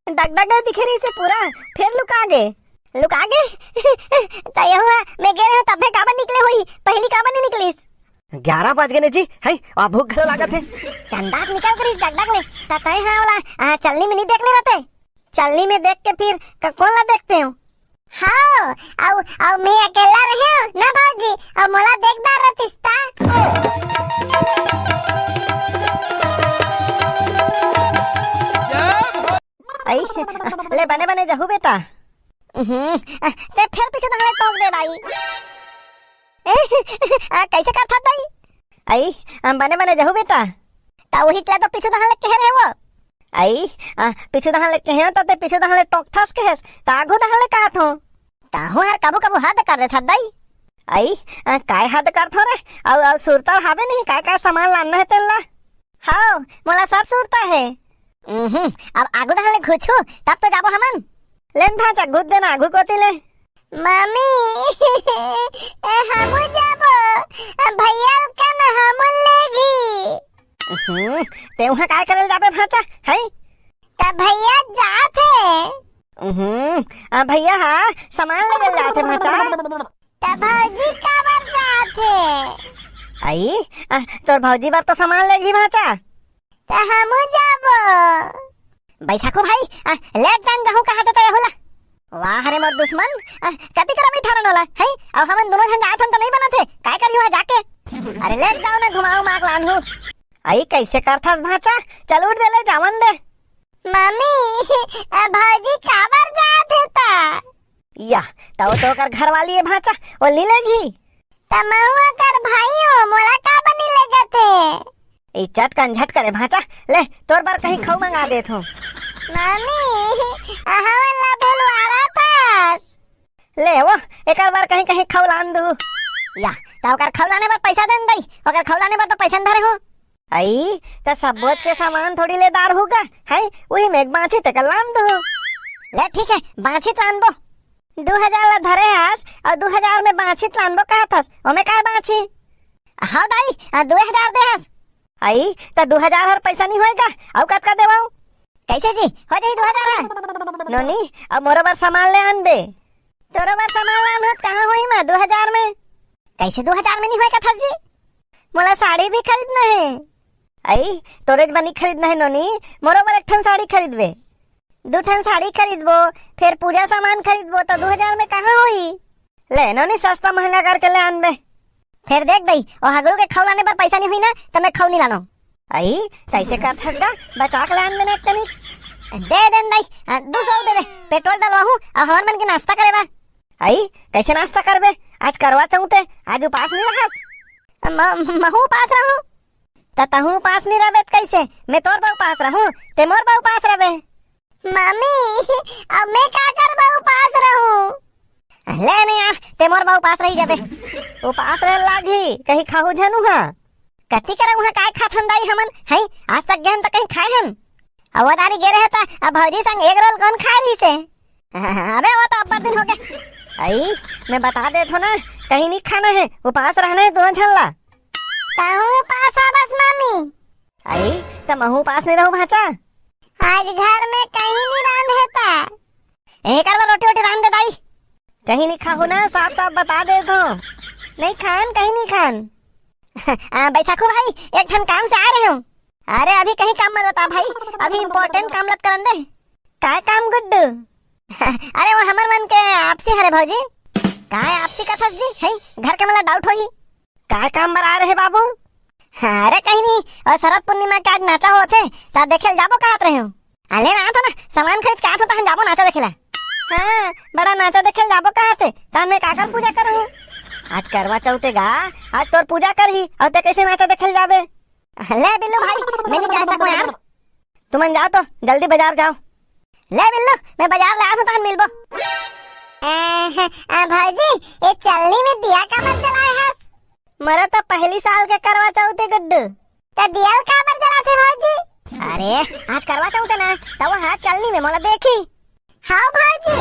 डगडग दिखे रही से पूरा, फिर लुका गे तय हुआ मैं गे रहे तब काबर निकले हुई, पहली काबर नहीं निकलीस? 11 बज गए जी है और भूख घलो लागत है। चंदा निकल करिस डगडग ले तय हां वाला चलनी में नहीं देख ले रहते, चलनी में देख के फिर कौन ला देखते हो? हाँ आओ मैं अकेला रहे ना भाजी, और मोला देखदार रतिस्ता। आई ले बने बने जहू बेटा। ते फिर पीछे दंगले टोक दे भाई। कैसे करता दाई? आई बने बने जहू बेटा। ता वही क्या तो पीछे दंगले कह रहे वो? आई पीछे दंगले कहे तो ते पीछे दंगले टोक थस कहे तागो दंगले का थो ताहू यार कबो कबो हाथ कर दे था दाई। आई काय हाथ कर थो रे और सुरता हावे नहीं काय सामान लाना है तेला? हाँ मोला सब सुरता है। अब आगू दंगले घुछू तब तो जाबो हमन। लेन भाचा गुद देना आगू कोती ले। मम्मी हमू जाबो, भैया का ना हमू लेगी। ते वहां काय करल जाबे भाचा है? तब भैया जाते भैया हाँ सामान ले गल जाते भाचा। तब भौजी काबर जाते? आई तोर भौजी बार तो सामान लेगी भाचा। तो हमू जाबो। बैसाखो भाई ले जान जहू कहा तो होला। वाह रे मोर दुश्मन कति करा बैठा रहन होला है? अब हमन दोनों जन जात हन तो नहीं बनत है, काय करी वहां जाके? अरे ले जाओ ना घुमाओ माक लानहू। आई कैसे करथस भाचा, चल उठ दे ले जावन दे। मम्मी भौजी काबर जाते ता? या तो कर घर वाली है भाचा वो ली लेगी। तमहुआ कर भाईओ मोला काबर नहीं लगत है? ई चट कंझट करे भाचा, ले तोर बार कहीं खाऊ मंगा देत हूं। मम्मी हवला बोलवारा था। ले वो एक बार कहीं खाऊ लान दू। या तो ओकर खौलाने पर पैसा देन दई, ओकर खौलाने पर तो पैसा न धरे हो। आई त सब बोझ के सामान थोड़ी लेदार होगा है, वही में एक बाछी तक लान दो। ले ठीक है बाछी लान दो। 2000 ला धरे हास और 2000 में बाछी लान दो कहा थस, ओमे काय बाछी? हां दाई 2000 दे हास। आई त 2000 हर पैसा नहीं होएगा और कत का देवाऊ? कैसे जी हो जाई 2000? नोनी अब मोरे बार सामान ले आन दे। तोरे बार सामान लान हत कहां होई मैं 2000 में? कैसे 2000 में नहीं होएगा थस जी? मोला साड़ी भी खरीदना है। आई तोरे बनी खरीदना है नोनी, मोरे बार एक ठन साड़ी खरीदबे, 2 ठन साड़ी खरीदबो, फिर पूजा सामान खरीदबो तो 2000 में कहां होई? ले नोनी सस्ता महंगा करके ले आनबे। फिर देख दई और हगरू के खौलाने पर पैसा नहीं हुई ना तो मैं खौ नहीं लानो। आई कैसे कर थसगा बचा के लान में तनी दे देन दई 200 दे दे, पेट्रोल डलवाहू और हमन मन के नाश्ता करेबा। आई कैसे नाश्ता करबे? आज करवा चौथ है, आज उपास नहीं रहस। महू उपास रहूं तहू उपास नहीं रहबे कैसे? मैं तोर बा उपास रहूं ते मोर बा उपास रहबे। मम्मी अब मैं का करबा उपास रहूं? ले नहीं आ ते मोर बा उपास रही जाबे। उपास रह लागी कहीं खाहू जानू हां कति करे वहां काय खाथन दाई हमन है? आज तक गहन तक कहीं खाए हम अवदारी गे रहे था अब भौजी संग एक रोल कौन खा रही से? अबे वो तो अब दिन हो गया। आई मैं बता देत हो ना कहीं नहीं खाना है, उपास रहना है दोनों झल्ला। ताहू उपास बस मम्मी। आई त महू उपास नहीं रहू भाचा। आज घर में कहीं नहीं रांधे ता। एक बार रोटी रोटी रांध दे दाई, कहीं नहीं खाहू ना साफ साफ बता दे दो। नहीं खान कहीं नहीं खान। बैसाखू भाई एक ठन काम से आ रहे हूँ। अरे अभी कहीं काम मत बता भाई, अभी इम्पोर्टेंट काम लत करन दे। काय काम गुड्डू? अरे वो हमर मन के आपसी हरे भौजी। काय आपसी कथस जी है? घर के मला डाउट होई काय काम बर आ रहे बाबू? अरे कहीं नहीं और शरद पूर्णिमा के आज नाचा होते ता देखे जाबो कहत रहे हो। अले ना तो ना सामान खरीद के आत हो तहन जाबो नाचा देखेला। हां बड़ा नाचा देखे जाबो कहते ता मैं काकर पूजा करूं? आज करवा चौथे गा, आज तोर पूजा करही और ते कैसे नाचा देखे जाबे? ले बिल्लू भाई मैं नहीं जा सकूं यार, तुमन जाओ तो जल्दी बाजार जाओ। ले बिल्लू मैं बाजार ले आऊं तहन मिलबो। भौजी ये चलनी में दिया काबर जलाए हस? मरा तो पहली साल के करवा चौथे गुड्डू। तो दिया काबर जलाते भौजी? अरे आज करवा चौथे ना तो वो हाथ चलनी में मोला देखी। हाँ भौजी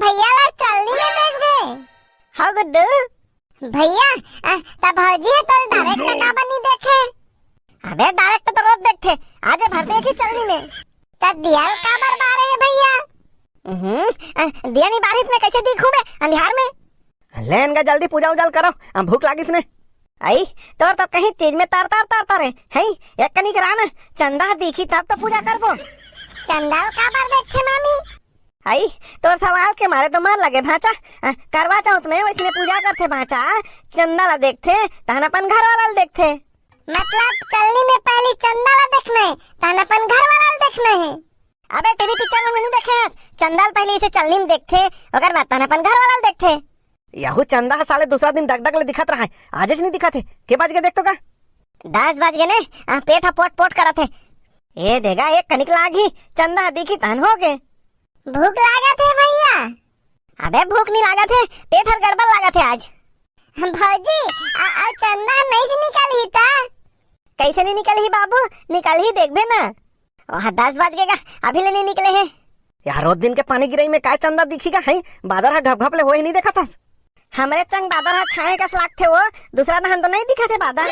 भैया ला चलनी में देखबे। हाँ गुड्डू भैया तब भौजी है तो डायरेक्ट काबर नहीं देखे? अबे डायरेक्ट तो रोज देखते, आज भर देखी चलनी में। तब दिया काबर बारे है भैया? दिया नहीं बारिश में कैसे दिखूं मैं अंधियार में। लेन का जल्दी पूजा उजाल करो, भूख लागिस ने। आई तो तब कहीं चीज में तार तार तार तारे है एक कनिक रान चंदा दिखी तब तो पूजा करबो। चंदा का बार देखे मामी। आई तो सवाल के मारे तो मार लगे भाचा करवा चौथ में वैसे पूजा करते भाचा चंदा ला देखते तहन अपन घर वाला देखते। मतलब चलनी में पहले चंदा ला देखना है तहन अपन घर वाला देखना है। अबे टीवी पिक्चर में नहीं देखे चंदा पहले इसे चलनी में देखते अगर बात तहन अपन घर वाला देखते। यहू चंदा साले दूसरा दिन डगडग ले दिखत रहा है, आज नहीं दिखा थे। के बज के देख तो का 10 बज गए ने पेट पोट पोट करा थे। ये देगा एक कनिक लागी चंदा दिखी तहन हो गए। भूख लागत है भैया। अबे भूख नहीं लागत है पेट हर गड़बड़ लागत है आज। भौजी चंदा नहीं से निकल ही था। कैसे नहीं निकल ही बाबू निकल ही देखबे ना। वहाँ 10 बज गएगा अभी ले नहीं निकले हैं। यार रोज दिन के पानी गिरई में काय चंदा दिखीगा है, बादर घप घप ले हो ही नहीं देखा था। हमारे चंग बादर छाए का लाग थे वो दूसरा नहन तो नहीं दिखा थे बादर।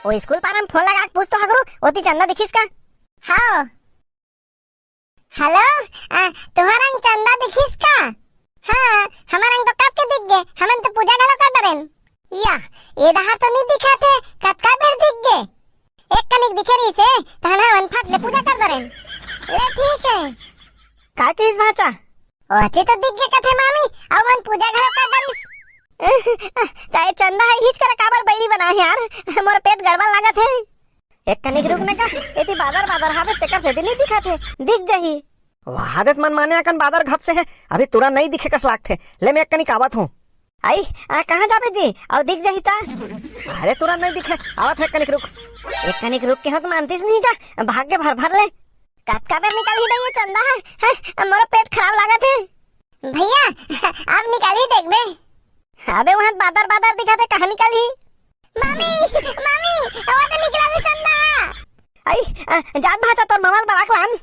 वो स्कूल पर हम फोन लगा पूछ तो हगरू ओती चंदा दिखीस का। हाँ हेलो तुम्हारा चंदा दिखीस का। हाँ हमारा तो कब के दिख गए, हमन तो पूजा घलो कर डरेन। या ये रहा तो नहीं दिखा थे कब का बेर दिख गए। एक कनिक दिखे रही से तहना वन फट ले पूजा कर डरेन। ले ठीक है का किस भाचा ओती तो दिख गए कथे मामी अब वन पूजा घलो कर डरिस। ताए चंदा है हिच कर काबर बैरी बना है यार मोर पेट गड़बड़ लागत है। एक कनिक रुकने का एती बादर बादर हावे तेकर से नहीं दिखा थे दिख जाही। आदत मन माने अकन बादर घप से है अभी तुरंत नहीं दिखे कस लाग थे। ले मैं एक कनिक आवत हूँ। आई कहाँ जाबे जी और दिख जाही ता। अरे तुरंत नहीं दिखे आवत है कनिक रुक। एक कनिक रुक के हक मानतीस नहीं का भाग्य भर भर ले कब का बेर निकल ही नहीं ये चंदा है मोर पेट खराब लागत है। भैया अब निकल ही देख बे। अबे वहाँ बादर बादर दिखा थे कहाँ निकल ही। मामी मामी वो तो निकला भी चंदा। आई जात भाचा तोर ममल बड़ाक लान।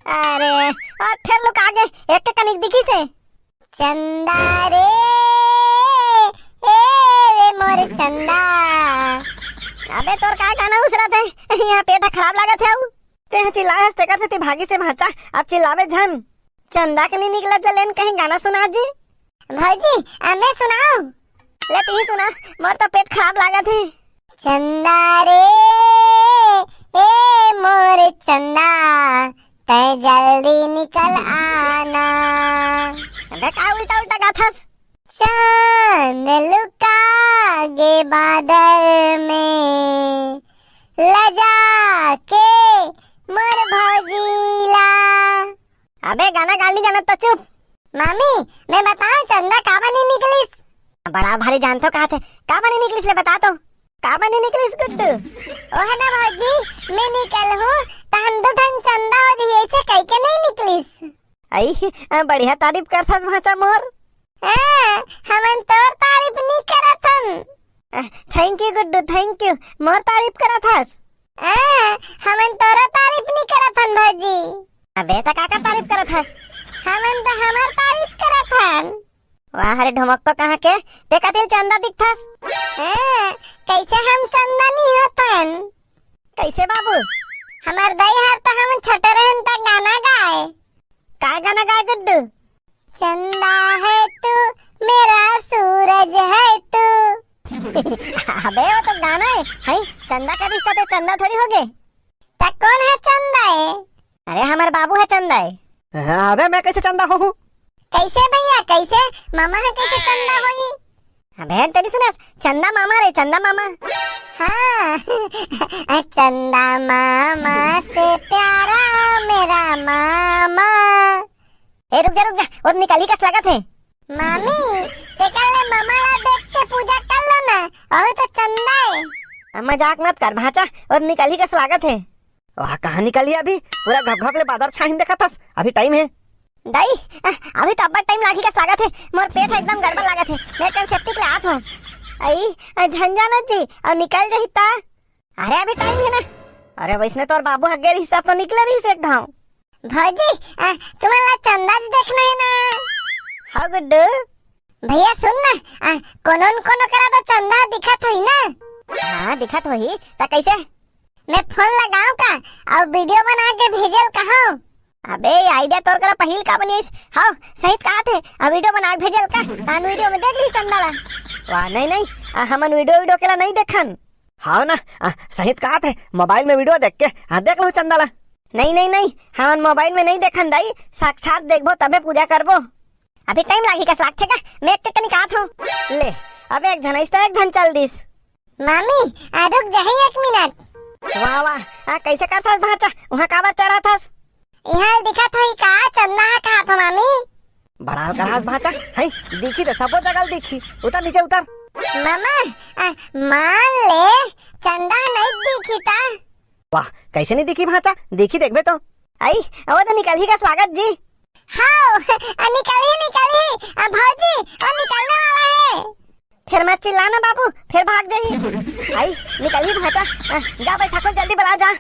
अरे और फिर लोग आगे एक के कनिक दिखी से चंदा रे ए रे मोर चंदा। अबे तोर का गाना उसरा थे यहाँ पेट खराब लागत है। ते चिल्लाए ते करते भागी से भाचा अब चिल्लावे झन चंदा के नहीं निकला तो लेन कहीं गाना सुना जी। भौजी मैं सुनाओ। ले तू ही सुना मोर तो पेट खराब लागत है। चंदा रे ए मोर चंदा तय जल्दी निकल आना। अबे का उल्टा उल्टा गाथस। चांद लुका गे बादल में लजा के मोर भौजीला। अबे गाना गाली जानत तो चुप। मामी मैं बताऊं चंदा काबा नहीं निकलिस। बड़ा भारी जानतो कहा थे काबा नहीं निकलिस ले बता तो काबा नहीं निकलिस गुड्डू। ओ है ना भौजी मैं निकल हूँ तहन दो ढंग चंदा हो जाइए ऐसे कहीं के नहीं निकलिस। आई बढ़िया तारीफ करथस भाचा मोर। हमन तोर तारीफ नहीं करथन। Thank you Guddu thank you more तारीफ करथस। हमन तोर तारीफ नहीं करथन भौजी। अबे तो का तारीफ करथस। हमन तो हमार तारीफ करथन। वाह रे ढमक तो कहाँ के ते कतिल चंदा दिखथस। कैसे हम चंदा नहीं होतन। कैसे बाबू हमार दई हार तो हम छोटे रहन तक गाना गाए। का गाना गाए गुड्डू। चंदा है तू मेरा सूरज है तू। अबे वो तो गाना है चंदा का रिश्ता तो चंदा थोड़ी हो गए। तक कौन है चंदा है। अरे हमारे बाबू है चंदा है। अबे मैं कैसे चंदा हूँ। कैसे भैया कैसे मामा है कैसे चंदा होई। अबे तेरी सुना चंदा मामा रे चंदा मामा। हाँ चंदा मामा से प्यारा मेरा मामा। ए रुक जा और निकाली कस लगा थे। मामी ते कल मामा ला देख के पूजा कर लो ना और तो चंदा है। मजाक मत कर भाचा और निकाली कस लागत है। वहाँ कहाँ निकली अभी पूरा घप घप ले बादर छाहिन देखा था अभी टाइम है। दाई अभी तो अब्बा टाइम लागी का लागत है मोर पेट एकदम गड़बड़ लागत है मैं कल सेप्टिक ले आत हूँ। आई झंझाना जी और निकल जाही ता। अरे अभी टाइम है ना। अरे वैसने तोर बाबू हगे रही सब तो निकले रही से एक ढाव। भौजी तुम्हारा चंदा देखना है ना। हाँ गुड्डू भैया सुन ना कोनो करा तो चंदा दिखत होई ना। हाँ दिखत होई ता कैसे मैं फोन लगाऊं का और वीडियो बना के भेजल कहाँ। अबे आइडिया तोर करा पहिल का बनीस हाँ सही कहा थे अब वीडियो बना के भेजल का तान वीडियो में देख ली चंदा ला वाह नहीं हमन वीडियो केला नहीं देखन। हाँ ना सही कहा थे मोबाइल में वीडियो देख के देख लो चंदा ला। नहीं हमन मोबाइल में नहीं देखन दाई साक्षात देखबो तबे पूजा करबो। अभी टाइम लागी का लागथे का मैं एक कनी कहत हूं ले अब एक जन ऐसा एक जन चल दिस मामी रुक जाही 1 मिनट। वाह कैसे करथस भाचा वहां काबर चढ़ा थस यहाँ दिखा था ही का चंदा कहा था मामी। बड़ा करहास भाचा है दिखी तो सबो जगह दिखी उतर नीचे उतर। मामा मान ले चंदा नहीं दिखी था। वाह कैसे नहीं दिखी भाचा दिखी देखबे तो आई वो तो निकल ही का स्वागत जी। हाँ निकल ही भौजी और निकलने वाला है। फिर मत चिल्लाना बाबू फिर भाग जाही आई निकल ही भाचा जा भाई ठाकुर जल्दी बुला जा।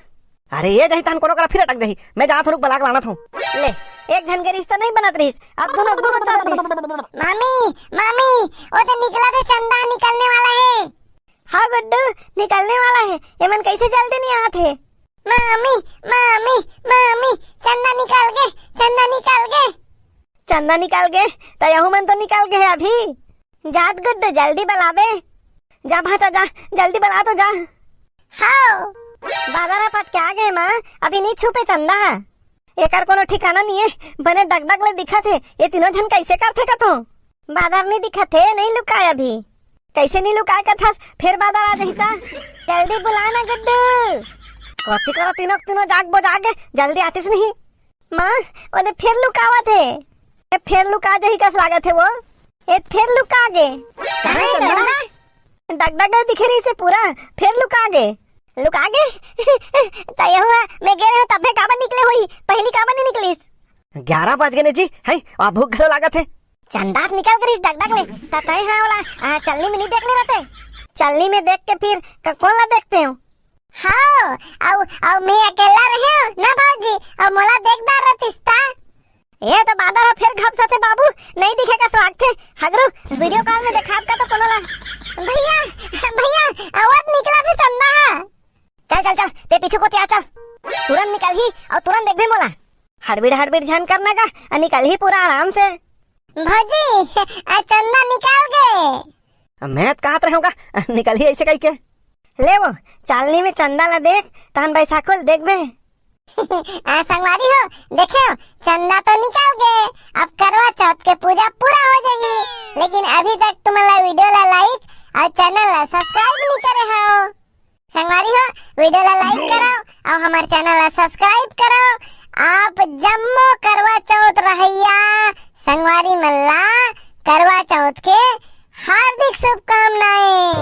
अरे ये जही तान कोनो करा फिर अटक दही मैं जा थोड़ा बलाक लाना था ले एक जन के रिश्ता नहीं बनत रहीस अब दोनों चल दिस। मामी वो तो निकला थे चंदा निकलने वाला है। हाँ गुड्डू निकलने वाला है ये मन कैसे जल्दी नहीं आते। मामी चंदा निकल गए। चंदा निकल गए तो यहू मन तो निकल गए अभी जात गुड्डू जल्दी बुलावे जा भाचा जा जल्दी बुला तो जा। हाँ बाजार पट के आ गए माँ अभी नहीं छुपे चंदा एकर कोनो ठिकाना नहीं है बने डगडग ले दिखा थे ये तीनों जन कैसे करथे का तो बाजार नहीं दिखा थे नहीं लुकाए अभी कैसे नहीं लुकाए का था फिर बाजार आ जहिता जल्दी बुलाना गुड्डू कथी करो तीनों जाग जल्दी आतीस नहीं माँ वो फिर लुकावा थे फिर लुका जही का लागत है वो ये फिर लुका गे डगडग दिखे रही से पूरा फिर लुका गे हुआ मैं गए रहे तबे काबर निकले हुई पहली काबर नहीं निकलीस 11 बज गए जी है और भूख घलो लागत है। चंदा निकल कर इस डगडग ले तय है वाला चलनी में नहीं देख ले रहते चलनी में देख के फिर कौन ला देखते हो। हाँ और मैं अकेला रहे ना भाजी और मोला देखदार रहतिस्ता ये तो बादल फिर घप सते बाबू नहीं दिखेगा स्वाग थे हगरू वीडियो कॉल में दिखा का तो कोनो ला भैया आवाज निकला थे चंदा। चल ते पीछे को त्या चल तुरंत निकल ही और तुरंत देख भी मोला हड़बीड़ झन करना का निकल ही पूरा आराम से। भाजी चंदा निकाल गए मैं कहत रहे होगा निकल ही ऐसे कही के ले वो चालनी में चंदा ला देख तहन बैसाखुल देख बे संगवारी हो देखे चंदा तो निकाल गए अब करवा चौथ के पूजा पूरा हो जाएगी लेकिन अभी तक तुम्हारा वीडियो ला लाइक और चैनल ला सब्सक्राइब नहीं करे हो। संगवारी हो वीडियो ला लाइक करो और हमारे चैनल ला सब्सक्राइब करो। आप जम्मो करवा चौथ रहिया संगवारी मल्ला करवा चौथ के हार्दिक शुभकामनाएं।